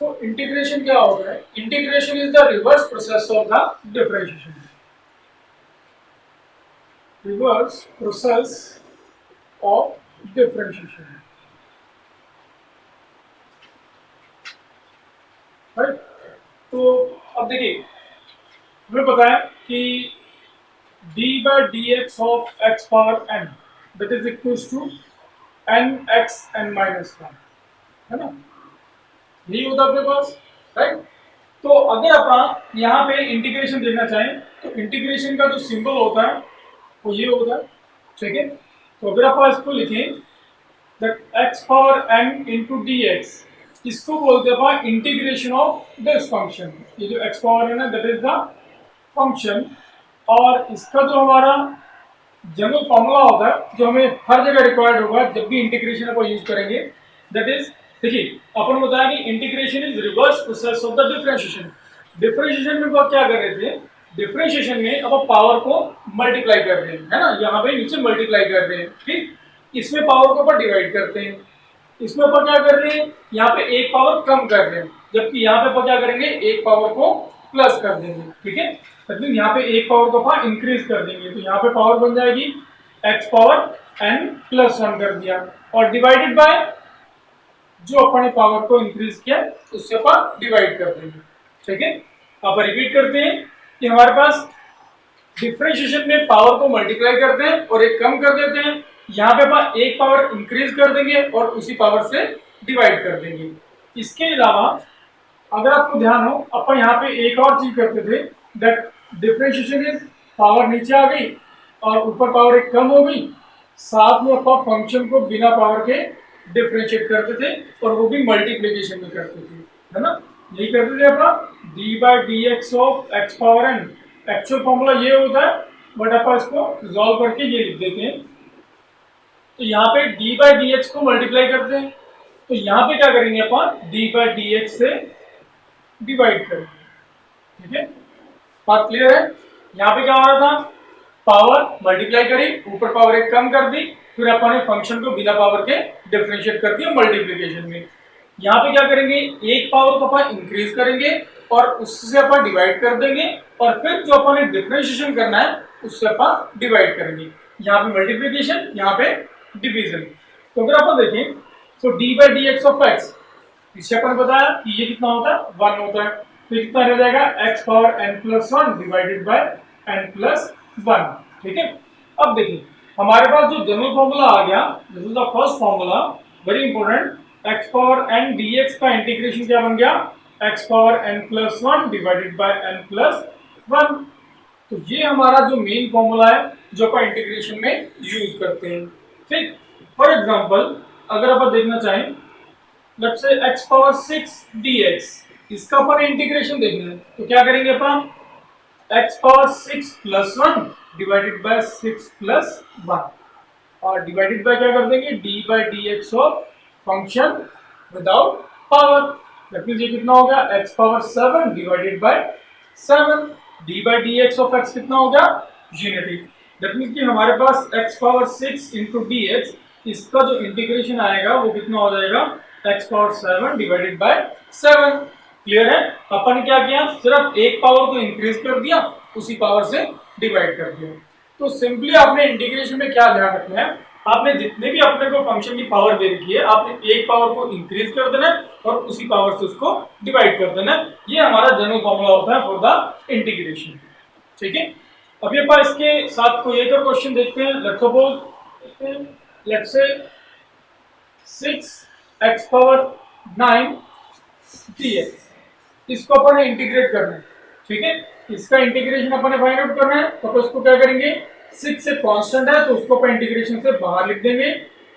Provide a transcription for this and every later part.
तो इंटीग्रेशन क्या होता है? Integration is the reverse process of the differentiation. Reverse process of differentiation, right. तो अब देखिए, हमें पता है कि d by dx of x power n that is equals to n x n minus 1, है ना? यही होता है अपने पास, राइट। तो अगर अपन यहाँ पे इंटीग्रेशन देखना चाहें तो इंटीग्रेशन का जो सिंबल होता है वो ये होता है, ठीक है। तो अगर अपन इसको लिखें that x power n into D x, इसको बोलते हैं अपन इंटीग्रेशन ऑफ दिस फंक्शन। ये जो x पावर n है दैट इज द फंक्शन, और इसका जो हमारा जनरल फॉर्मूला होता है जो हमें हर जगह रिक्वायर्ड होगा जब भी इंटीग्रेशन अपन यूज करेंगे, दैट इज, देखिए अपन बताया कि integration is reverse process of the differentiation. Differentiation में वो क्या कर रहे थे? डिफरेंशिएशन में अब पावर को मल्टीप्लाई कर रहे हैं, है ना? यहाँ पे नीचे मल्टीप्लाई कर रहे हैं, ठीक। इसमें पावर को अपन डिवाइड करते हैं, इसमें अपन क्या कर रहे हैं? यहाँ पे एक पावर कम कर रहे हैं, जबकि यहाँ पे अपन क्या करेंगे? एक पावर को प्लस कर देंगे, ठीक है। मतलब यहाँ पे एक पावर को अपन इंक्रीज कर देंगे, तो यहाँ पे पावर बन जाएगी x पावर n प्लस 1 कर दिया, और डिवाइडेड बाय जो अपन ने पावर को इंक्रीज किया उससे अपन डिवाइड कर देंगे, ठीक है। अब रिपीट करते हैं कि हमारे पास डिफरेंशिएशन में पावर को मल्टीप्लाई करते हैं और एक कम कर देते हैं, यहाँ पे अपन एक पावर इंक्रीज कर देंगे और उसी पावर से डिवाइड कर देंगे। इसके अलावा अगर आपको ध्यान हो, अपन यहाँ पे एक और चीज करते थे, दैट डिफरेंशिएशन इज पावर नीचे आ गई और ऊपर पावर एक कम हो गई, साथ में अपन फंक्शन को बिना पावर के डिफरेंशिएट करते थे और वो भी मल्टीप्लिकेशन में करते थे, है ना? यही करते थे अपन d by d x of x power n. Actual formula ये होता है, बट अपन इसको रिजॉल्व करके ये लिख देते हैं। तो यहाँ पे डी बाई डी एक्स को मल्टीप्लाई करते हैं, तो यहाँ पे क्या करेंगे अपन? डी बाई डी एक्स से डिवाइड करेंगे, ठीक है। बात क्लियर है? यहाँ पे क्या हो रहा था? पावर मल्टीप्लाई करी, ऊपर पावर एक कम कर दी, फिर अपन ने फंक्शन को बिना पावर के डिफरेंशिएट कर दिया मल्टीप्लिकेशन में। यहाँ पे क्या करेंगे? एक पावर को अपन इंक्रीज करेंगे और उससे अपन डिवाइड कर देंगे, और फिर जो अपन ने डिफरेंशिएशन करना है उससे अपन डिवाइड करेंगे। यहाँ पे मल्टीप्लिकेशन, यहाँ पे डिवीजन। तो अगर अपन देखें तो D by d x of x, इससे अपन बताया कि ये कितना होता है? 1 होता है, तो कितना रह जाएगा? x power n plus 1 divided by n plus 1, ठीक है। अब देखिए हमारे पास जो जनरल फॉर्मूला आ गया, this is the first formula, very important. x power n dx का इंटीग्रेशन क्या बन गया? x power n plus 1 divided by n plus 1। तो ये हमारा जो मेन फॉर्मूला है जो अपन इंटीग्रेशन में यूज करते हैं, ठीक। फॉर एग्जांपल अगर अपन देखना चाहें, let's say x power 6 dx, इसका अपन इंटीग्रेशन देखना है, तो क्या करेंगे अपन? x power 6 plus 1 divided bye 6 plus 1, और डिवाइडेड बाय क्या कर देंगे? d by d x of function without power. That means ये कितना हो गया? x power 7 divided by 7, d by d x of x कितना हो गया? यूनिटी। दैट मींस कि हमारे पास x power 6 into D x, इसका जो इंटीग्रेशन आएगा वो कितना हो जाएगा? x power 7 divided by 7। Clear है? अपन ने क्या किया? सिर्फ एक पावर को इंक्रीज कर दिया, उसी पावर से डिवाइड कर दिया। तो सिंपली आपने इंटीग्रेशन में क्या ध्यान रखना है? आपने जितने भी अपने को फंक्शन की पावर दे रखी है, आपने एक पावर को इंक्रीज कर देना है और उसी पावर से उसको डिवाइड कर देना है। ये हमारा जनरल फॉर्मूला होता है फॉर द इंटीग्रेशन, ठीक है। अभी अपन इसके साथ कोई एक और क्वेश्चन देखते हैं। Let's suppose, let's say 6x power 9 dx, इसको अपन ने इंटीग्रेट करना है, ठीक है। इसका इंटीग्रेशन अपन ने फाइंड आउट करना है, तो इसको क्या करेंगे? 6 से कांस्टेंट है तो उसको अपन इंटीग्रेशन से बाहर लिख देंगे,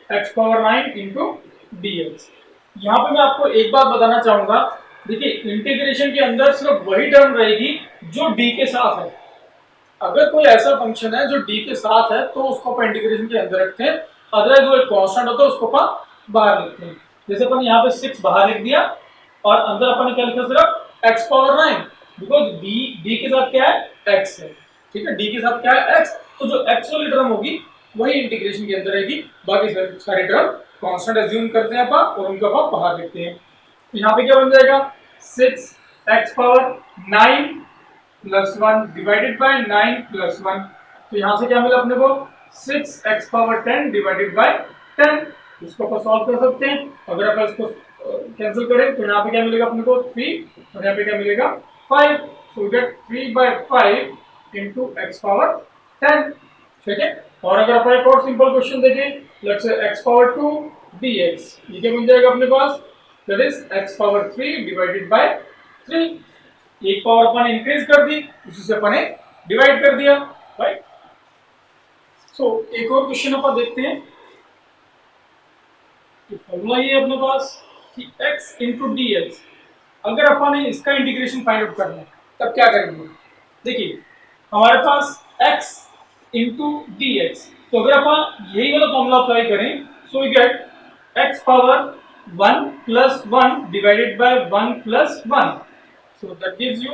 x power 9 into D x. यहाँ पे मैं आपको एक बात बताना चाहूंगा, देखिए इंटीग्रेशन के अंदर सिर्फ वही टर्म रहेगी जो d के साथ है। अगर कोई ऐसा फंक्शन है जो d के साथ है तो उसको अपन इंटीग्रेशन के अंदर रखते हैं, अदरवाइज वो एक कांस्टेंट होता है उसको अपन बाहर लिखते हैं। जैसे अपन यहाँ पे 6 बाहर लिख दिया और अंदर अपन ने क्या लिखा? सिर्फ x पावर 9, बिकॉज d के साथ क्या है? x है, ठीक है। d के साथ क्या है? x, तो जो x वाली टर्म होगी वही इंटीग्रेशन के अंदर रहेगी, बाकी सारी टर्म कांस्टेंट एज्यूम करते हैं अपन और उनको अपन बाहर लिखते हैं। तो यहाँ पे क्या बन जाएगा 6x⁻9 plus 1 divided bye 9 plus 1। तो यहाँ से क्या मिला अपने को 6x⁻10 डिवाइडेड बाय 10। इसको अपन सॉल्व कर सकते हैं। अगर अपन इसको कैंसिल करें तो यहाँ पे क्या मिलेगा अपने को 3 और यहाँ पे क्या मिलेगा 5। So we get 3/5 into x⁻10। ठीक है। और अगर अपन एक और सिंपल क्वेश्चन देखें लेट्स से x⁻2 dx, ये क्या बन जाएगा अपने पास that is x⁻3 divided by 3। एक पावर अपन इंक्रीज कर दी, उसी से अपन ने डिवाइड कर दिया, राइट। सो एक और क्वेश्चन अपन देखते हैं। तो फॉर्मूला ये अपने पास कि x इंटू डी एक्स, अगर अपन ने इसका इंटीग्रेशन फाइंड आउट करना है तब क्या करेंगे। देखिए हमारे पास x इंटू डी एक्स, तो अगर अपन यही वाला फॉर्मूला अप्लाई करें so we get x⁻1 plus 1 divided by 1 plus 1। So that gives you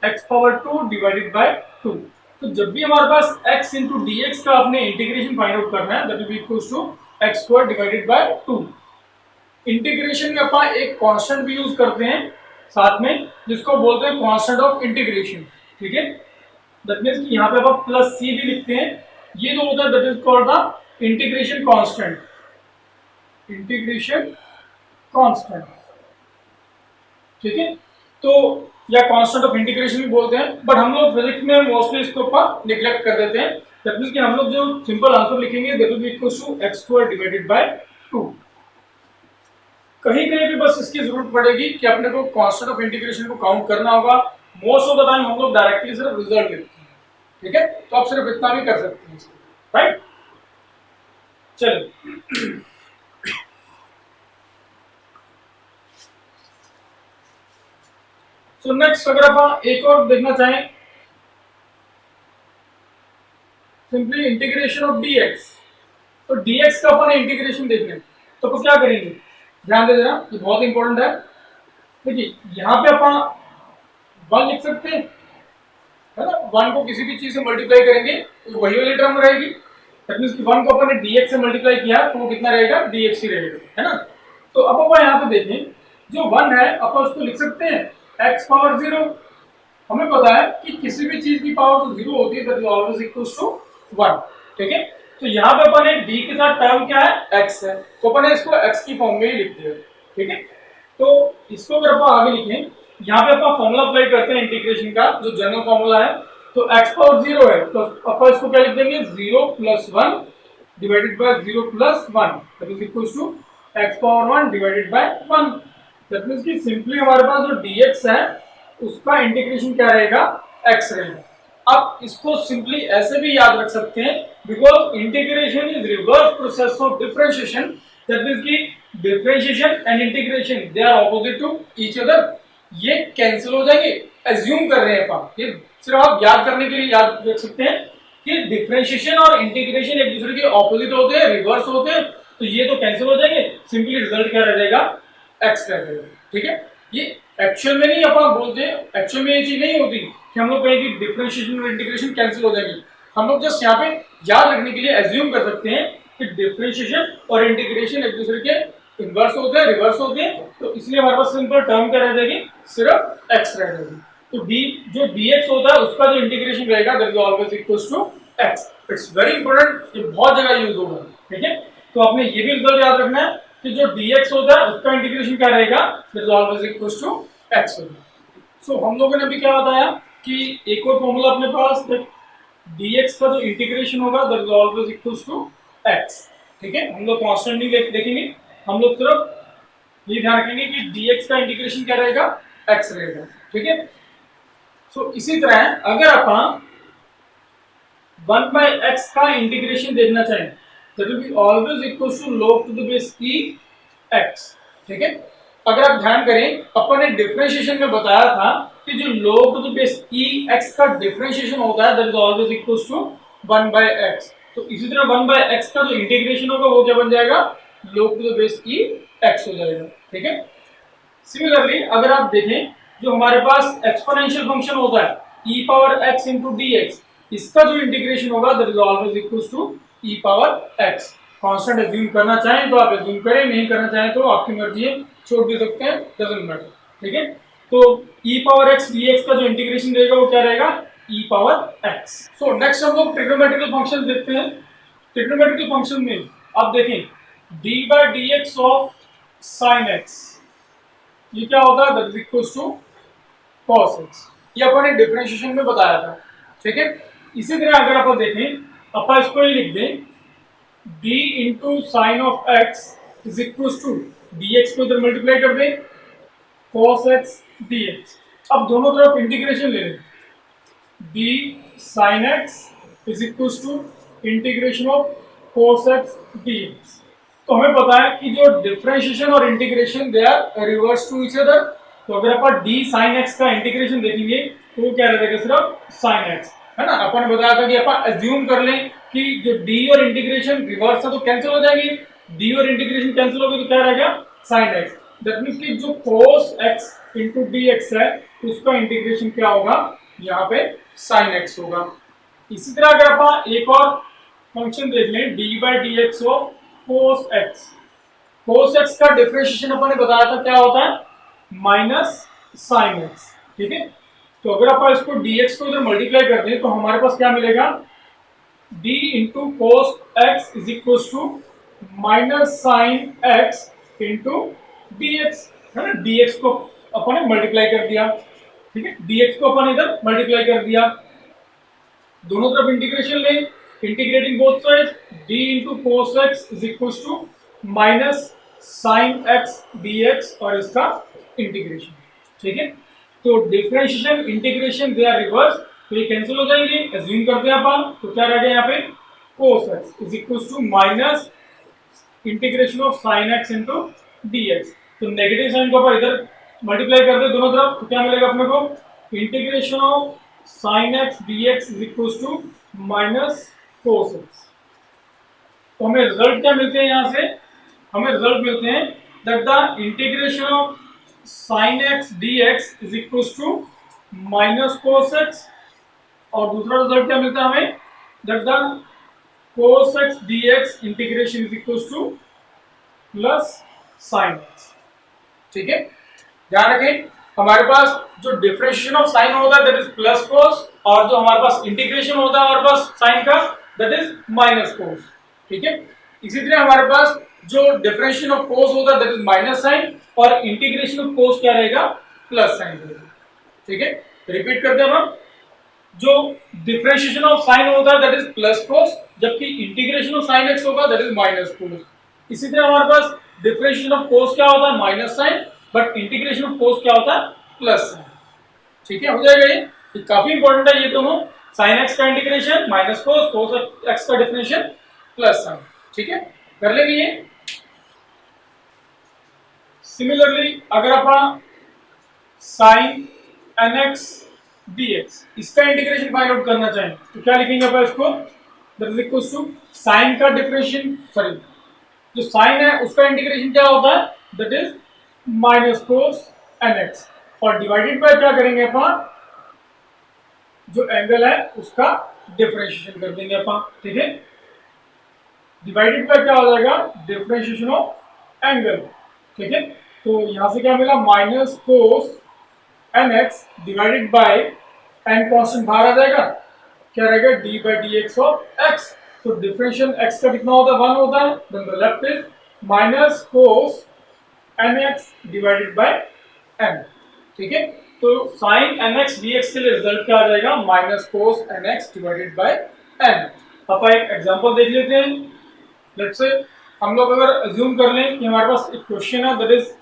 x⁻2 divided by 2। तो जब भी हमारे पास x इंटू डी एक्स का आपने इंटीग्रेशन फाइंड आउट करना है that will be equals to x² divided by 2। Integration में अपन एक कांस्टेंट भी यूज करते हैं साथ में जिसको बोलते हैं कांस्टेंट ऑफ इंटीग्रेशन। ठीक है, दैट मींस कि यहाँ पे अपन प्लस सी भी लिखते हैं। ये जो होता है that is called the integration constant, integration constant. ठीक है, तो या कांस्टेंट ऑफ इंटीग्रेशन भी बोलते हैं, बट हम लोग फिजिक्स में मोस्टली इसको अपन निग्लेक्ट कर देते हैं। दैट मींस कि हम लोग जो सिंपल आंसर लिखेंगे that will be equal to x² divided by 2। कहीं कहीं भी बस इसकी जरूरत पड़ेगी कि अपने को कांस्टेंट ऑफ इंटीग्रेशन को काउंट करना होगा। मोस्ट ऑफ द टाइम हम लोग डायरेक्टली सिर्फ रिजल्ट लिखते हैं। ठीक है, तो आप सिर्फ इतना भी कर सकते हैं, राइट। चलिए सो नेक्स्ट अगर आप एक और देखना चाहें सिंपली इंटीग्रेशन ऑफ dx, तो dx का अपन इंटीग्रेशन देखना है तो कुछ क्या करेंगे, ध्यान दे देना, ये बहुत इंपॉर्टेंट है। देखिए यहाँ पे अपन 1 लिख सकते हैं, है ना। 1 को किसी भी चीज से मल्टीप्लाई करेंगे तो वही वाली टर्म रहेगी। दैट मींस कि 1 को अपन ने dx से मल्टीप्लाई किया तो वो कितना रहेगा dx ही रहेगा, है ना। तो अब अपन यहाँ पे देखें जो 1 है अपन उसको लिख सकते हैं x⁻0। हमें पता है कि किसी भी चीज की पावर तो 0 होती है that is always equals to 1। ठीक है, तो यहाँ पे अपन ने d के साथ टर्म क्या है x है, तो अपन ने इसको x की फॉर्म में ही लिख दिया। ठीक है, तो इसको अगर अपन आगे लिखें, यहाँ पे अपन फॉर्मूला अप्लाई करते हैं इंटीग्रेशन का जो जनरल फॉर्मूला है। तो x⁻0 है तो अपन इसको क्या लिख देंगे 0 plus 1 divided by 0 plus 1 that is equals to x⁻1 divided by 1। That means कि सिंपली हमारे पास जो dx है उसका इंटीग्रेशन क्या रहेगा x रहेगा। आप इसको सिंपली ऐसे भी याद रख सकते हैं because integration is reverse process of differentiation. That means कि differentiation and integration they are opposite to each other. ये कैंसिल हो जाएंगे, एज्यूम कर रहे हैं आप, ये सिर्फ आप याद करने के लिए याद रख सकते हैं कि डिफरेंशिएशन और इंटीग्रेशन एक दूसरे के ऑपोजिट होते हैं, रिवर्स होते हैं, तो ये तो कैंसिल हो जाएंगे, सिंपली रिजल्ट क्या रह जाएगा x रह जाएगा। ठीक है, ये एक्चुअल में नहीं अपन बोलते हैं, एक्चुअल में ये चीज नहीं होती कि हम लोग कहें कि डिफरेंशिएशन और इंटीग्रेशन कैंसिल हो जाएगी। हम लोग जस्ट यहाँ पे याद रखने के लिए एज्यूम कर सकते हैं कि डिफरेंशिएशन और इंटीग्रेशन एक दूसरे के इनवर्स होते हैं, रिवर्स होते हैं, तो इसलिए हमारे पास सिंपल टर्म क्या रह जाएगी सिर्फ x रह जाएगी। तो d जो dx होता है उसका जो इंटीग्रेशन रहेगा that is always equals to x। It's very important, ये बहुत जगह यूज होगा। ठीक है, तो आपने ये भी रिजल्ट याद रखना है कि जो dx होता है उसका इंटीग्रेशन क्या रहेगा that is always equals to x होगा। सो हम लोगों ने अभी क्या बताया कि एक और फॉर्मूला अपने पास dx का जो इंटीग्रेशन होगा that is always equals to x। ठीक है, हम लोग कांस्टेंट नहीं देखेंगे, हम लोग सिर्फ ये ध्यान रखेंगे कि dx का इंटीग्रेशन क्या रहेगा x रहेगा। ठीक है, सो इसी तरह अगर अपन 1/x का इंटीग्रेशन देखना चाहें that will be always equals to log to the base e x। ठीक है, अगर आप ध्यान करें अपन ने डिफरेंशिएशन में बताया था कि जो log to the base e x का डिफरेंशिएशन होता है that is always equals to 1/x। तो इसी तरह 1/x का जो इंटीग्रेशन होगा वो क्या बन जाएगा log to the base e x हो जाएगा। ठीक है, सिमिलरली अगर आप देखें जो हमारे पास एक्सपोनेंशियल फंक्शन होता है e power x into dx, इसका जो इंटीग्रेशन होगा that is always equals to e power x। Constant assume करना चाहें तो आप एज्यूम करें, नहीं करना चाहें तो आपकी मर्जी है, छोड़ भी सकते हैं, डजंट मैटर। ठीक है, तो e पावर x dx का जो इंटीग्रेशन रहेगा वो क्या रहेगा, e power x। So next हम लोग ट्रिग्नोमेट्रिकल फंक्शन देखते हैं। ट्रिग्नोमेट्रिकल फंक्शन में आप देखें d by dx of sin x, ये क्या होता है, that is equal to cos x। ये अपन ने डिफरेंशिएशन में बताया था। ठीक है, इसी तरह अगर आप देखें अपन इसको ही लिख दें d into sine of x is equal to dx को इधर मल्टीप्लाई कर दें cos x dx। अब दोनों तरफ इंटीग्रेशन ले लें, d sin x is equal to integration of cos x dx। तो हमें पता है कि जो डिफरेंशिएशन और integration they are reverse to each other. तो अगर अपन d sin x का इंटीग्रेशन देखेंगे तो वो क्या रहेगा, सिर्फ sin x है ना। अपन ने बताया था कि अपन अज्यूम कर लें कि जो d और इंटीग्रेशन रिवर्स है तो कैंसिल हो जाएगी, d और इंटीग्रेशन कैंसिल हो गए तो क्या रहेगा, sin x। दैट मींस कि जो cos x into dx है उसका इंटीग्रेशन क्या होगा, यहाँ पे sin x होगा। इसी तरह अगर अपन एक और फंक्शन देख लें d by dx of cos x। cos x का डिफरेंशिएशन अपन ने बताया था क्या होता है, माइनस साइन एक्स। ठीक है, तो अगर आप इसको dx को इधर मल्टीप्लाई कर दें तो हमारे पास क्या मिलेगा, d into cos x is equal to minus sine x into dx, है ना। dx को अपन ने मल्टीप्लाई कर दिया। ठीक है, dx को अपन इधर मल्टीप्लाई कर दिया, दोनों तरफ इंटीग्रेशन लें, integrating both sides, d into cos x is equal to minus sine x dx और इसका इंटीग्रेशन। ठीक है, तो differentiation integration they are reverse, तो ये कैंसिल हो जाएंगे। अज्यूम करते हैं अपन, तो क्या रह गया यहाँ पे, cos x is equal to minus integration of sin x into dx। तो नेगेटिव साइन को अपन इधर मल्टीप्लाई कर दे दोनों तरफ तो क्या मिलेगा अपने को, integration of sin x dx is equal to minus cos x। तो हमें रिजल्ट क्या मिलते हैं, यहाँ से हमें रिजल्ट मिलते हैं that the integration of sin x dx is equal to minus cos x, और दूसरा रिजल्ट क्या मिलता है हमें, that the cos x dx integration is equal to plus sin x। ठीक है, ध्यान रखें हमारे पास जो डिफरेंशिएशन ऑफ साइन होता है दैट इज प्लस cos, और जो हमारे पास इंटीग्रेशन होता है हमारे पास साइन का दैट इज माइनस cos। ठीक है, इसी तरह हमारे पास जो डिफरेंशिएशन ऑफ cos होता है दैट इज माइनस साइन, और इंटीग्रेशन ऑफ cos क्या रहेगा, प्लस साइन रहेगा। ठीक है, रिपीट करते हैं हम, जो डिफरेंशिएशन ऑफ साइन होता है दैट इज प्लस cos, जबकि इंटीग्रेशन ऑफ साइन x होगा दैट इज माइनस cos। इसी तरह हमारे पास डिफरेंशिएशन ऑफ cos क्या होता है, minus sine, but integration of cos क्या होता है, प्लस साइन। ठीक है, हो जाएगा ये काफी इंपॉर्टेंट है ये दोनों, sin x का इंटीग्रेशन माइनस cos x का डिफरेंशिएशन प्लस साइन। ठीक है, कर लेंगे ये। सिमिलरली अगर अपन साइन nx dx इसका इंटीग्रेशन फाइंड आउट करना चाहें तो क्या लिखेंगे अपन इसको, that is equal to sine का डिफरेंशिएशन, सॉरी जो साइन है उसका इंटीग्रेशन क्या होता है, that is minus cos nx, और डिवाइडेड बाय क्या करेंगे अपन, जो एंगल है उसका डिफरेंशिएशन कर देंगे अपन। ठीक है, डिवाइडेड बाय क्या हो जाएगा, डिफरेंशिएशन ऑफ एंगल। ठीक है, तो यहां से क्या मिला, minus cos nx divided by n constant बाहर आ जाएगा, क्या रहेगा, d by dx of x। तो डिफरेंशियल x का कितना होता है, 1 होता है, then the left is minus cos nx divided by n। ठीक है, तो sin nx dx के लिए रिजल्ट क्या आ जाएगा, minus cos nx divided by n। अब एक एग्जांपल देख लेते हैं। लेट्स से हम लोग अगर अज्यूम कर लें कि हमारे पास एक क्वेश्चन है दैट इज,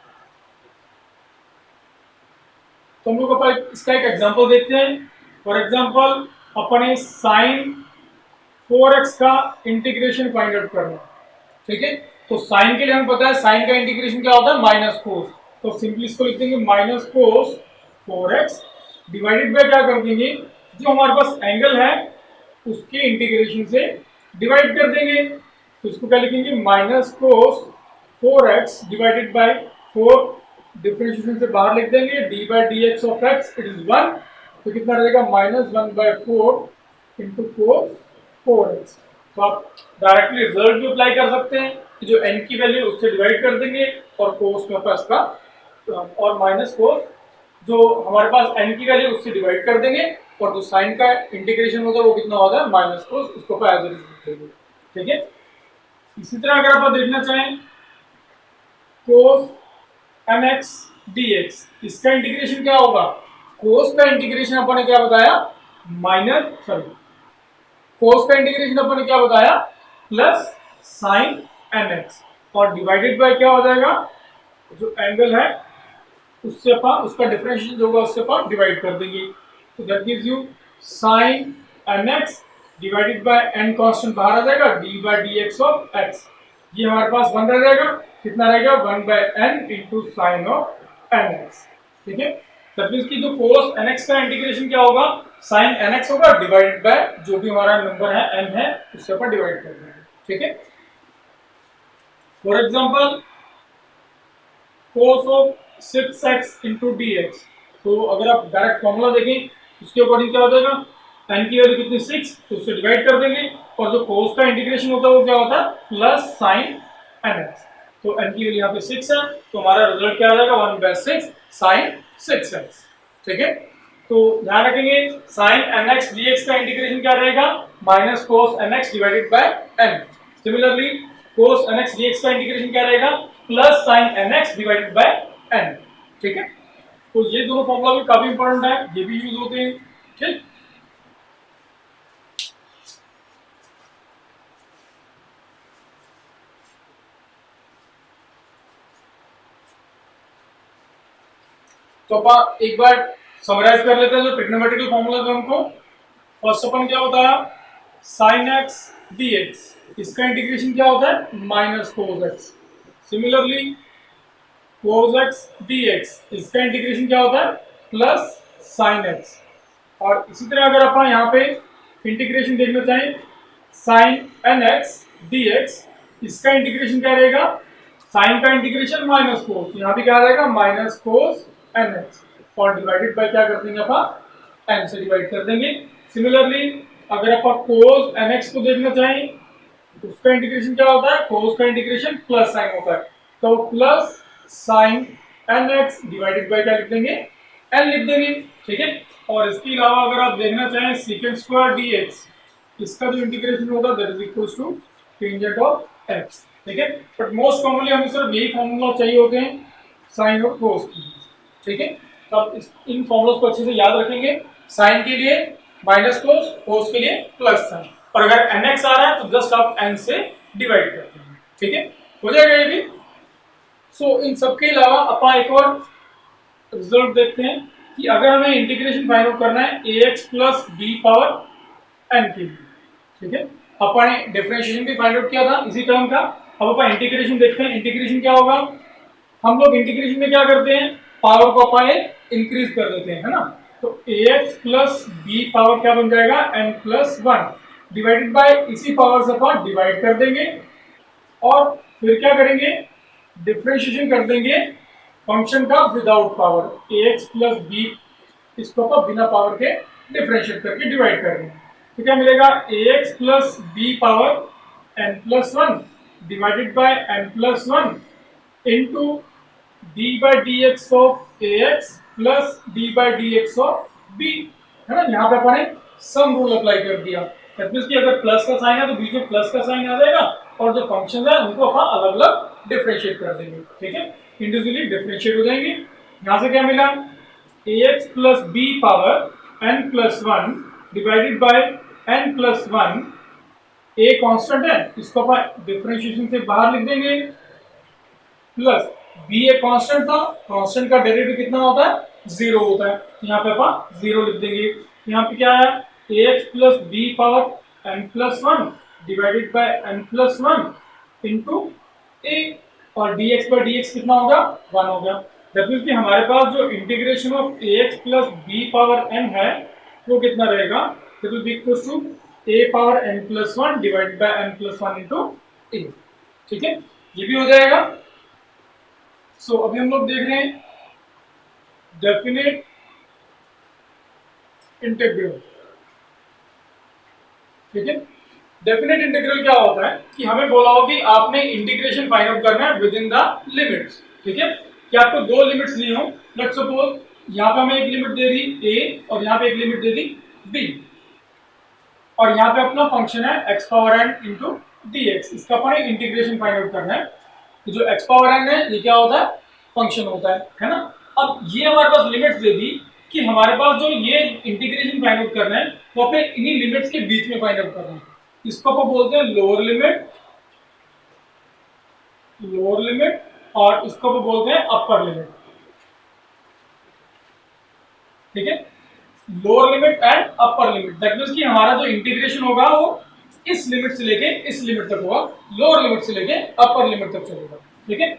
तो हम लोग अपन इसका एक एग्जांपल देखते हैं। फॉर एग्जांपल अपने साइन 4x का इंटीग्रेशन फाइंड आउट करना। ठीक है, तो साइन के लिए हमें पता है साइन का इंटीग्रेशन क्या होता है, माइनस cos। तो सिंपली इसको लिख देंगे minus cos 4x divided by क्या कर देंगे, जो हमारे पास एंगल है उसके इंटीग्रेशन से डिवाइड कर देंगे। तो इसको क्या लिखेंगे, minus cos 4x divided by 4 differentiation से बाहर लिख देंगे, d by dx of x it is 1, तो कितना रहेगा, minus 1 by 4 into cos 4x। तो आप डायरेक्टली रिजल्ट भी अप्लाई कर सकते हैं कि जो n की वैल्यू उससे डिवाइड कर देंगे और कोस में पास का और माइनस कोस जो हमारे पास n की वैल्यू उससे डिवाइड कर देंगे और जो साइन का इंटीग्रेशन होता है वो कितना होता है माइनस कोस, उसको एज इट इज लिख देंगे। ठीक है, इसी तरह अगर आप देखना चाहें कोस mx dx, इसका इंटीग्रेशन क्या होगा, कोस का इंटीग्रेशन अपन ने क्या बताया माइनस सॉरी कोस का इंटीग्रेशन अपन ने क्या बताया प्लस साइन mx और डिवाइडेड बाय क्या हो जाएगा जो एंगल है उससे अपन उसका डिफरेंशियल जो होगा उससे अपन डिवाइड कर देंगे। तो that gives you sine mx divided by n constant बाहर आ जाएगा d by dx of x, ये हमारे पास 1 रह जाएगा, कितना रहेगा 1 by n into sine of nx। ठीक है, दैट मींस कि जो cos nx का इंटीग्रेशन क्या होगा साइन nx होगा डिवाइडेड बाय जो भी हमारा नंबर है n है उससे अपन डिवाइड कर देंगे। ठीक है, for example cos of 6x into dx, तो अगर आप डायरेक्ट फॉर्मूला देखें उसके अकॉर्डिंग क्या हो जाएगा n की वैल्यू कितनी 6 तो उससे डिवाइड कर देंगे और जो cos का इंटीग्रेशन होता है वो क्या होता है प्लस साइन nx, तो n की वैल्यू यहाँ पे 6 है तो हमारा रिजल्ट क्या आ जाएगा 1/6 साइन 6x। ठीक है, तो ध्यान रखेंगे साइन nx dx का इंटीग्रेशन क्या रहेगा minus cos nx divided by n। Similarly cos nx dx का इंटीग्रेशन क्या रहेगा plus sign nx divided by n। ठीक है, तो ये दोनों फॉर्मूला भी काफी इंपॉर्टेंट है, ये भी यूज होते हैं। ठीक, तो अपन एक बार समराइज कर लेते हैं जो ट्रिग्नोमेट्रिकल फॉर्मूला था हमको। फर्स्ट अपन क्या बताया साइन x dx, इसका इंटीग्रेशन क्या होता है minus cos x। Similarly cos x dx, इसका इंटीग्रेशन क्या होता है प्लस साइन x। और इसी तरह अगर अपन यहाँ पे इंटीग्रेशन देखना चाहें साइन nx dx, इसका इंटीग्रेशन क्या रहेगा साइन का इंटीग्रेशन माइनस कोस, यहाँ भी क्या रहेगा माइनस कोस nx और डिवाइडेड बाय क्या कर देंगे अपन n से डिवाइड कर देंगे। सिमिलरली अगर अपन कोस nx को देखना चाहें उसका इंटीग्रेशन क्या होता है कोस का इंटीग्रेशन प्लस साइन होता है, तो plus sign nx divided by क्या लिख देंगे n लिख देंगे। ठीक है, और इसके अलावा अगर आप देखना चाहें सेकंड स्क्वायर dx, इसका जो इंटीग्रेशन होगा that is equal to tangent of x। ठीक है, बट मोस्ट कॉमनली हमें सिर्फ यही फॉर्मूला चाहिए होते हैं साइन और कोस की। ठीक है, तो आप इन फॉर्मूलों को अच्छे से याद रखेंगे, साइन के लिए माइनस कोस, कोस के लिए प्लस साइन, और अगर nx आ रहा है तो जस्ट आप n से डिवाइड कर देंगे। ठीक है, हो जाएगा ये भी। सो इन सब के अलावा अपन एक और रिजल्ट देखते हैं कि अगर हमें इंटीग्रेशन फाइंड आउट करना है ax plus b power n के लिए। ठीक है, अपन ने डिफरेंशिएशन भी फाइंड आउट किया था इसी टर्म का, अब अपन इंटीग्रेशन देखते हैं इंटीग्रेशन क्या होगा। हम लोग इंटीग्रेशन में क्या करते हैं पावर को अपन इंक्रीज कर देते हैं, है ना, तो ax प्लस बी पावर क्या बन जाएगा n प्लस 1 डिवाइडेड बाय इसी पावर से अपन डिवाइड कर देंगे और फिर क्या करेंगे डिफरेंशिएशन कर देंगे फंक्शन का without power ax plus b, इसको अपन बिना पावर के डिफरेंशिएट करके डिवाइड कर देंगे, तो क्या मिलेगा ax plus b power n plus 1 divided by n plus 1 into d by dx of ax plus d by dx of b, है ना, यहाँ पे अपन ने सम रूल अप्लाई कर दिया। दैट मींस कि अगर प्लस का साइन है तो बीच में प्लस का साइन आ जाएगा और जो फंक्शन है उनको अपन अलग अलग डिफरेंशिएट कर देंगे। ठीक है, इंडिविजुअली डिफरेंशिएट हो जाएंगे। यहाँ से क्या मिला ax plus b power n plus 1 divided by n plus 1, a constant है इसको अपन डिफरेंशिएशन से बाहर लिख देंगे प्लस b एक कांस्टेंट था, कांस्टेंट का डेरिवेटिव कितना होता है 0 होता है, यहाँ पे अपन 0 लिख देंगे। यहाँ पे क्या है ax plus b power n plus 1 divided by n plus 1 into a और dx बाय dx कितना होगा 1 हो गया। दैट मींस कि हमारे पास जो integration of ax plus b power n है वो कितना रहेगा, it will be equal to a power n plus 1 divided by n plus 1 into a। ठीक है, ये भी हो जाएगा। सो अभी हम लोग देख रहे हैं डेफिनेट इंटीग्रल। ठीक है, डेफिनेट इंटीग्रल क्या होता है कि हमें बोला हो कि आपने इंटीग्रेशन फाइंड आउट करना है विद इन द लिमिट्स, ठीक है, कि आपको दो लिमिट्स ली हो। लेट्स सपोज यहाँ पे हमें एक लिमिट दे दी a और यहाँ पे एक लिमिट दे दी b, और यहाँ पे अपना फंक्शन है x power n into D x, इसका अपन इंटीग्रेशन फाइंड आउट करना है। तो जो x पावर n है ये क्या होता है, फंक्शन होता है ना। अब ये हमारे पास लिमिट्स दे दी कि हमारे पास जो ये इंटीग्रेशन फाइंड आउट करना है वो अपने इन्हीं लिमिट्स के बीच में फाइंड आउट करना है। इसको अपन बोलते हैं लोअर लिमिट, लोअर लिमिट, और इसको अपन बोलते हैं अपर लिमिट, ठीक है, lower limit and upper limit. That means कि हमारा जो इंटीग्रेशन होगा वो इस लिमिट से लेके इस लिमिट तक होगा, लोअर लिमिट से लेके अपर लिमिट तक चलेगा, ठीक है।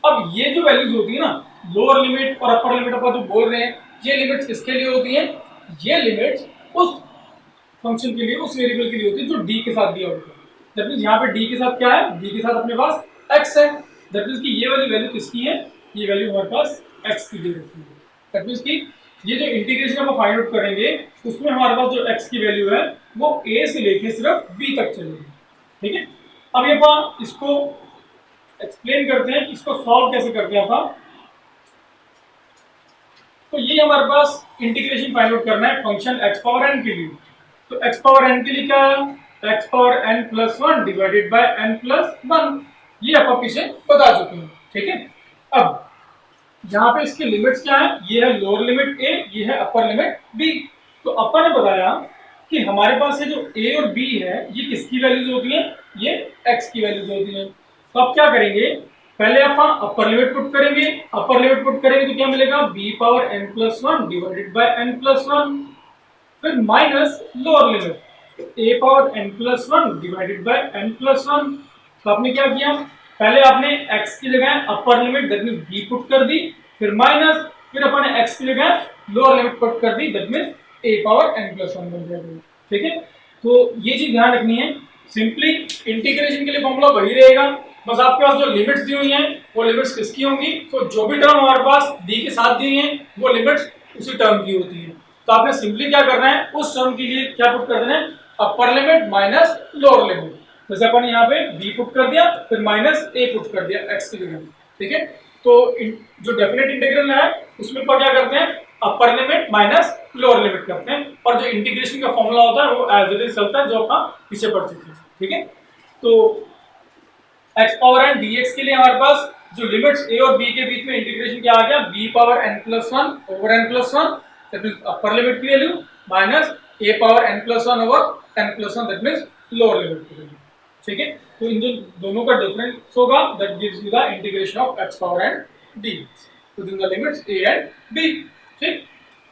अब ये जो वैल्यूज होती है ना, लोअर लिमिट और अपर लिमिट अपन जो बोल रहे हैं, ये लिमिट्स किसके लिए होती हैं, ये लिमिट्स उस फंक्शन के लिए, उस वेरिएबल के लिए होती है जो डी के साथ दिया होता है। दैट मींस यहाँ पे डी के साथ क्या है, डी के साथ अपने पास एक्स है। दैट मींस कि ये वाली वैल्यू किसकी है, ये वैल्यू हमारे पास एक्स की दी होती है। दैट मींस कि ये जो इंटीग्रेशन हम फाइंड आउट करेंगे उसमें हमारे पास जो x की वैल्यू है वो a से लेके सिर्फ b तक चलेगी, ठीक है। अब ये अपन इसको एक्सप्लेन करते हैं कि इसको सॉल्व कैसे करते हैं अपन। तो ये हमारे पास इंटीग्रेशन फाइंड आउट करना है फंक्शन x पावर n के लिए। तो x पावर n के लिए क्या है, x power n plus one divided by n plus one, ये अपन पीछे बता चुके हैं, ठीक है। अब यहाँ पे इसकी लिमिट्स क्या है, ये है लोअर लिमिट a, ये है अपर लिमिट b। तो अपन ने बताया कि हमारे पास ये जो a और b है ये किसकी वैल्यूज होती हैं, ये x की वैल्यूज होती हैं। तो अब क्या करेंगे, पहले अपन अपर लिमिट पुट करेंगे, अपर लिमिट पुट करेंगे तो क्या मिलेगा, b power n plus one divided by n plus one, फिर minus lower limit a power n plus one divided by n plus one. तो आपने क्या किया, पहले आपने x की जगह upper limit that means b put कर दी, फिर माइनस, फिर अपन ने x की जगह लोअर लिमिट पुट कर दी that means a power n plus one बन जाएगा, ठीक है। तो ये चीज ध्यान रखनी है, सिंपली इंटीग्रेशन के लिए फॉर्मूला वही रहेगा, बस आपके पास जो लिमिट्स दी हुई हैं वो लिमिट्स किसकी होंगी, तो जो भी टर्म हमारे पास d के साथ दी हैं वो लिमिट्स उसी टर्म की होती है। तो आपने सिंपली क्या करना है, उस टर्म के लिए क्या पुट कर देना है, अपर लिमिट माइनस लोअर लिमिट। जैसे अपन यहाँ पे b पुट कर दिया, फिर माइनस a पुट कर दिया x की जगह, ठीक है। तो जो डेफिनेट इंटीग्रल है उसमें अपन क्या करते हैं, अपर लिमिट माइनस लोअर लिमिट करते हैं, और जो इंटीग्रेशन का फॉर्मूला होता है वो एज इट इज चलता है जो अपन पीछे पढ़ चुके हैं, ठीक है। तो x पावर n dx के लिए हमारे पास जो लिमिट्स a और b के बीच में इंटीग्रेशन क्या आ गया, b power n plus one over n plus one, that means upper limit की value, minus a power n plus one over n plus one, that means lower limit की value, ठीक है। तो इन दोनों का डिफरेंस होगा, that gives you the integration of x power n dx within the limits a and b, ठीक।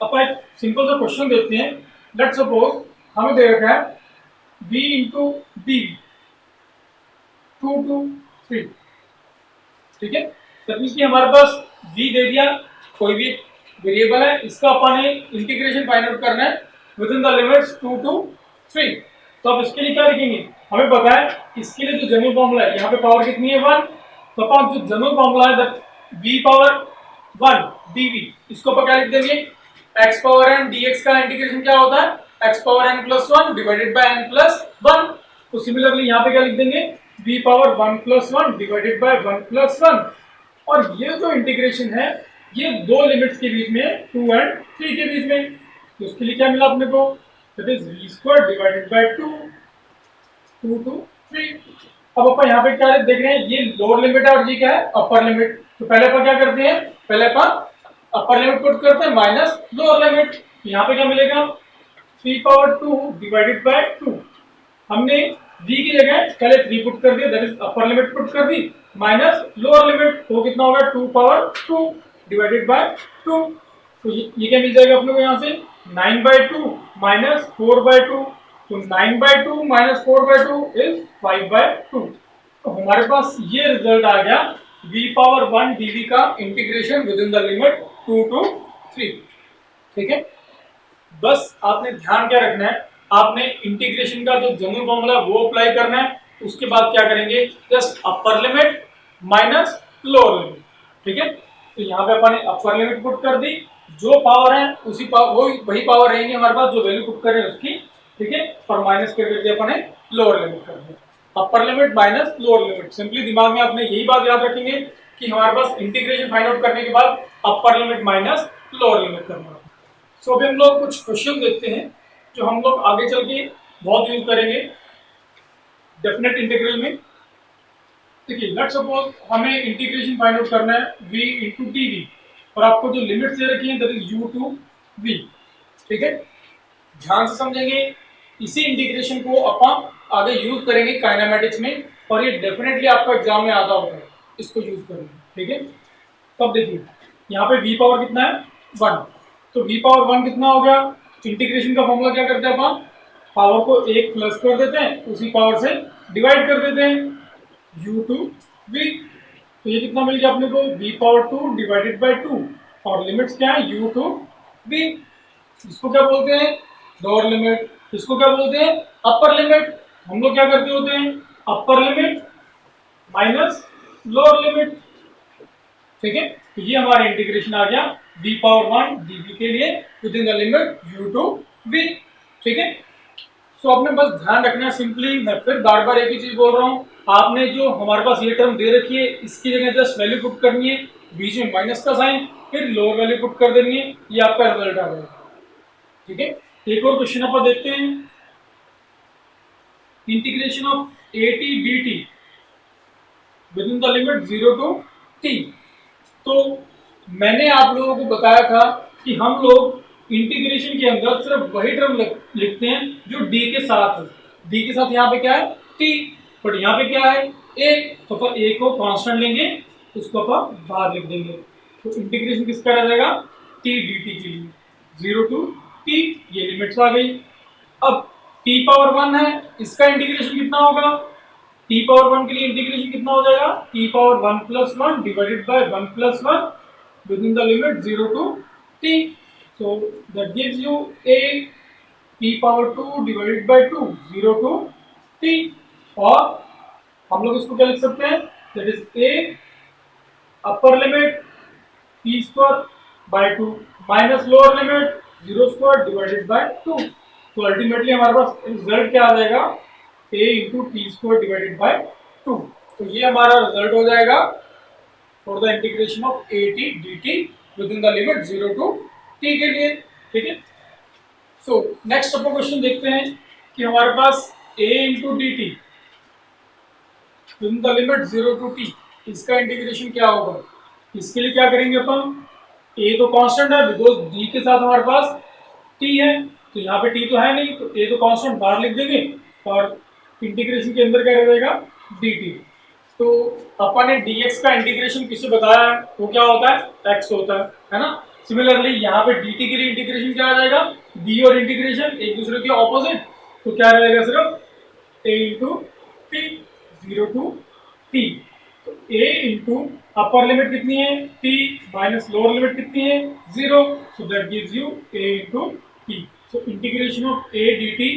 अब एक सिंपल सा क्वेश्चन देखते हैं। लेट्स सपोज हमें दे रखा है b इंटू डी 2 to 3, ठीक है। दैट मींस कि हमारे पास v दे दिया, कोई भी वेरिएबल है, इसका अपन ने इंटीग्रेशन फाइंड आउट करना है within the limits 2 to 3। तो अब इसके लिए क्या लिखेंगे, हमें पता है इसके लिए जो जनरल फॉर्मूला है, यहाँ पे पावर कितनी है 1, तो अपन जो जनरल फॉर्मूला है दैट v पावर 1 dv, इसको अपन क्या लिख देंगे, x पावर n dx का इंटीग्रेशन क्या होता है, x power n plus one divided by n plus one. तो सिमिलरली यहाँ पे क्या लिख देंगे, v power 1 plus one divided by 1 plus one. और ये जो इंटीग्रेशन है ये दो लिमिट्स के बीच में, 2 एंड 3 के बीच में, तो उसके लिए क्या मिला अपने को, that is v square divided by 2 to 3। अब अपन यहाँ पे क्या देख रहे हैं, ये लोअर लिमिट है और ये क्या है, अपर लिमिट। तो पहले अपन क्या करते हैं, पहले अपन अपर लिमिट पुट करते हैं माइनस लोअर लिमिट, यहाँ पे क्या मिलेगा, 3 पावर 2 डिवाइडेड बाय 2। हमने v की जगह पहले 3 पुट कर दिया, that is upper limit put कर दी, माइनस लोअर लिमिट, तो कितना होगा 2 पावर 2 डिवाइडेड बाय 2। तो ये क्या मिल जाएगा अपने को यहाँ से, 9/2 माइनस 4/2, तो 9/2 माइनस 4/2 इज 5/2। तो हमारे पास ये रिजल्ट आ गया v पावर 1 dv का integration with in the limit 2 to 3, ठीक है। बस आपने ध्यान क्या रखना है, आपने इंटीग्रेशन का जो जनरल फॉर्मूला वो अप्लाई करना है, उसके बाद क्या करेंगे, जस्ट अपर लिमिट माइनस लोअर लिमिट, ठीक है। तो यहाँ पे अपन ने अपर लिमिट पुट कर दी, जो पावर है उसी पावर वही पावर रहेंगे हमारे पास, जो वैल्यू पुट कर रहे हैं उसकी, ठीक है, और माइनस कर दिया अपन ने लोअर लिमिट कर दें। अपर limit minus lower limit, simply दिमाग में आपने यही बात याद रखेंगे कि हमारे पास इंटीग्रेशन फाइंड आउट करने के बाद अपर लिमिट माइनस लोअर लिमिट करना होगा। सो अभी हम लोग कुछ क्वेश्चन देखते हैं जो हम लोग आगे चल के बहुत यूज करेंगे डेफिनेट इंटीग्रल में। देखिए लेट्स सपोज हमें इंटीग्रेशन फाइंड आउट करना है v इंटू टी वी, और आपको जो लिमिट्स दे रखी है that is u to v। ठीक है, ध्यान से समझेंगे। इसी इंटीग्रेशन को अपन आगे यूज करेंगे काइनेमेटिक्स में, और ये डेफिनेटली आपका एग्जाम में आता होगा, इसको यूज करेंगे। ठीक है, तब देखिए यहाँ पे v पावर कितना है 1, तो v पावर 1 कितना हो गया। इंटीग्रेशन का फॉर्मूला क्या करते हैं अपन, पावर को एक प्लस कर देते हैं, उसी पावर से डिवाइड कर देते हैं u टू v। तो ये कितना मिल गया अपने को v पावर 2 डिवाइडेड बाय 2, और लिमिट्स क्या है u टू v। इसको क्या बोलते हैं लोअर लिमिट, इसको क्या बोलते हैं अपर लिमिट। हम लोग क्या करते होते हैं अपर लिमिट माइनस लोअर लिमिट। ठीक है, तो ये हमारा इंटीग्रेशन आ गया v पावर 1 dv के लिए within the limit u to v। ठीक है, सो आपने बस ध्यान रखना है, सिंपली मैं फिर बार बार एक ही चीज बोल रहा हूँ, आपने जो हमारे पास ये टर्म दे रखी है इसकी जगह जस्ट वैल्यू पुट करनी है, बीच में माइनस का साइन, फिर लोअर वैल्यू पुट कर देनी है, ये आपका रिजल्ट आ जाएगा। ठीक है, एक और क्वेश्चन अपन देखते हैं, integration of a t d t within the limit 0 to t। तो मैंने आप लोगों को बताया था कि हम लोग इंटीग्रेशन के अंदर सिर्फ वही टर्म लिखते हैं जो d के साथ है। d के साथ यहाँ पे क्या है t, बट यहाँ पे क्या है a, तो अपन a को कांस्टेंट लेंगे, उसको अपन बाहर लिख देंगे। तो इंटीग्रेशन किसका रह जाएगा t dt के लिए 0 टू t, ये लिमिट्स आ गई। अब t पावर 1 है, इसका इंटीग्रेशन कितना होगा, t पावर 1 के लिए इंटीग्रेशन कितना हो जाएगा t power 1 plus 1 divided by 1 plus 1 within the limit 0 to t। So that gives you a t power 2 divided by 2 0 to t, और हम लोग इसको क्या लिख सकते हैं that is a upper limit t square by 2 minus lower limit 0 square divided by 2। तो ultimately हमारे पास रिजल्ट क्या आ जाएगा a into t square divided by 2। तो ये हमारा रिजल्ट हो जाएगा for the integration of a t d t within the limit 0 to t के लिए। ठीक है, सो नेक्स्ट अपन क्वेश्चन देखते हैं कि हमारे पास a into d t within the limit 0 to t, इसका इंटीग्रेशन क्या होगा। इसके लिए क्या करेंगे अपन, a तो कांस्टेंट है बिकॉज d के साथ हमारे पास t है, तो यहाँ पे t तो है नहीं, तो a तो कांस्टेंट बाहर लिख देंगे, और इंटीग्रेशन के अंदर क्या रहेगा dt। तो अपन ने dx का इंटीग्रेशन किसे बताया है, वो क्या होता है x होता है ना। सिमिलरली यहाँ पे dt के लिए इंटीग्रेशन क्या आ जाएगा, d और इंटीग्रेशन एक दूसरे के ऑपोजिट, तो क्या रहेगा सिर्फ a into t 0 to t। तो a इंटू अपर लिमिट कितनी है t माइनस लोअर लिमिट कितनी है 0, so that gives you a into t। So integration of a dt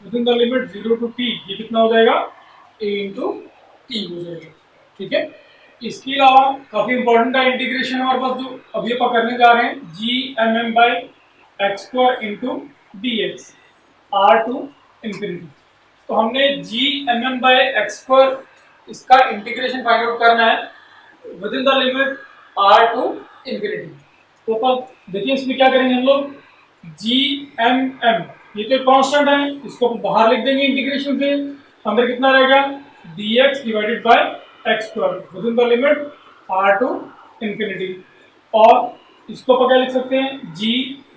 within the limit 0 to t, ये कितना हो जाएगा a into t हो जाएगा। ठीक है, इसके अलावा काफी इंपॉर्टेंट है इंटीग्रेशन हमारे पास जो अभी अपन करने जा रहे हैं, G M M by x square into D x r to infinity. तो हमने G M M by x square इसका इंटीग्रेशन फाइंड आउट करना है within the limit r to infinity. तो अपन देखिए इसमें क्या करेंगे हम लोग, जी एम एम ये तो कांस्टेंट है, इसको बाहर लिख देंगे इंटीग्रेशन से, अंदर कितना रहेगा dx divided by x square within the limit r to infinity. और इसको अपन क्या लिख सकते हैं G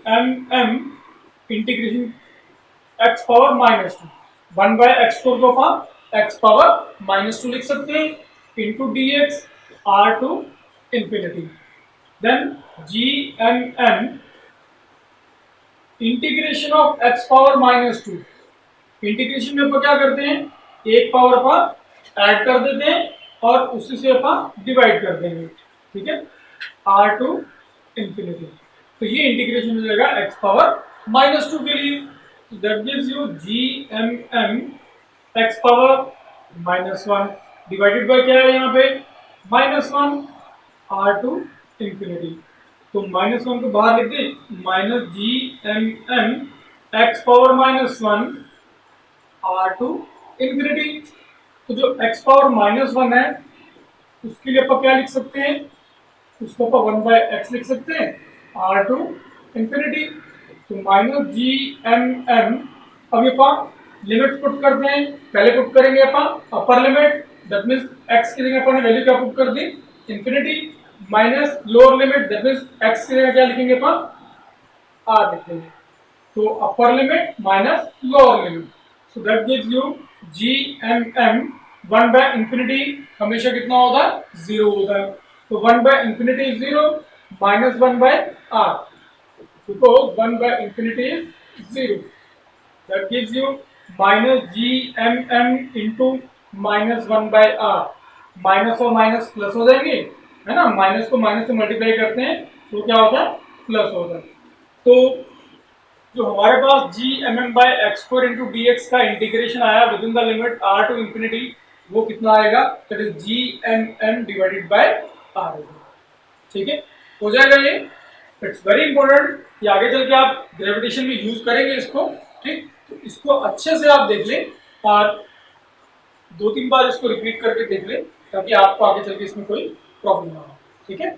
M M integration x power minus 2 1 by x square को अपन x पावर माइनस 2 लिख सकते हैं into D x r to infinity. Then G M M integration of x power minus 2, integration में अपन क्या करते हैं एक पावर अपन ऐड कर देते हैं और उसी से अपन डिवाइड कर देंगे। ठीक है, r टू इंफिनिटी, तो ये इंटीग्रेशन हो जाएगा x पावर माइनस 2 के लिए, that gives you G M M x power minus 1 divided by क्या है यहाँ पे माइनस 1 r टू इंफिनिटी। तो माइनस 1 को बाहर लिख दें, minus G M M x power minus 1 r to infinity. तो जो एक्स पावर -1 है उसके लिए अपन क्या लिख सकते हैं, उसको अपन 1/x लिख सकते हैं, आर टू इंफिनिटी। तो -GMM। अब ये अपन लिमिट पुट करते हैं, पहले पुट करेंगे अपन upper limit, that means x की जगह अपन ने वैल्यू क्या पुट कर दी, infinity, minus lower limit, that means x की जगह क्या लिखेंगे अपन, r लिखेंगे। तो upper limit minus lower limit, so that gives you GMM। 1/इंफिनिटी हमेशा कितना होता है, 0 होता है। तो 1/इंफिनिटी इज 0, -1/r, because 1/इंफिनिटी is 0, that gives you -GMM into -1/r। Minus और माइनस प्लस हो जाएंगे, है ना, माइनस को माइनस से मल्टीप्लाई करते हैं तो क्या होता है, प्लस होता है। तो जो हमारे पास GMM/x² इंटू dx का इंटीग्रेशन आया within the limit r to infinity, वो कितना आएगा, that is GMM divided by r। ठीक है, हो जाएगा ये। इट्स वेरी इंपॉर्टेंट कि आगे चल के आप ग्रेविटेशन में यूज करेंगे इसको। ठीक, तो इसको अच्छे से आप देख लें और 2-3 बार इसको रिपीट करके देख लें ताकि आपको आगे चल के इसमें कोई प्रॉब्लम ना हो। ठीक है।